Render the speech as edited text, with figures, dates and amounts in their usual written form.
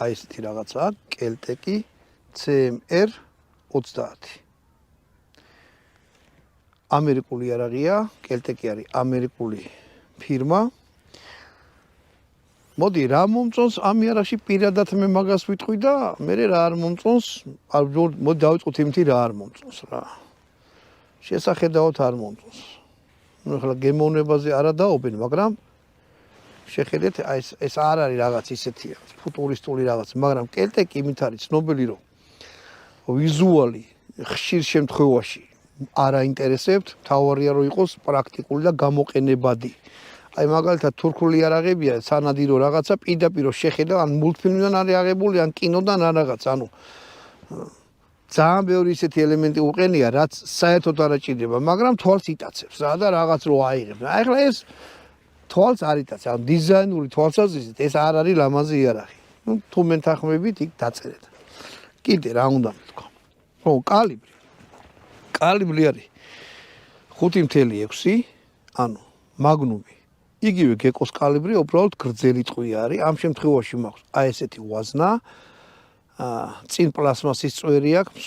აი ესეთი რაღაცაა, კელტეკი CMR 30. ამერიკული იარაღია, კელტეკი არის ამერიკული ფირმა. მოდი, რა მომწონს ამ იარაღში პირადად მე მაგას ვიტყვი და მე რა არ მომწონს, მოდი დავიწყოთ იმითი რა არ მომწონს რა. შესახედავად არ მომწონს. ნუ ახლა გემოვნებაზე არა დაობენ, მაგრამ შეხედეთ, ეს არ არის რაღაც ისეთი ფუტურისტული რაღაც, მაგრამ კელტეკი იმით არის ცნობილი, რომ ვიზუალი ხშირ შემთხვევაში არ აინტერესებთ, თავარია რომ იყოს პრაქტიკული და გამოყენებადი. აი მაგალითად თურქული იარაღებია, სანადირო რაღაცა პირდაპირ შეხედა, ან მულტფილმიდან არის აღებული, ან კინოდან არ რაღაც, ანუ ძალიან ბევრი ისეთი ელემენტი უყენია, რაც საერთოდ არ აჭირდება, მაგრამ თვალს იტაცებს რა და რაღაც რო აიღებს. აი ახლა ეს თვალს არ იტაცებს, ანუ დიზაინური თვალსაზრისით ეს არ არის ლამაზი იარაღი. ნუ თუ მენთანხმებით იქ დაწერეთ. კიდე რა უნდა მეთქვა. ხო, კალიბრი არის 5.6, ანუ მაგნუმი. იგივე გეკოს კალიბრი, უბრალოდ გრძელი ტყვია არის. ამ შემთხვევაში მაქვს აი ესეთი ვაზნა, წინ პლასმასის წვერი აქვს.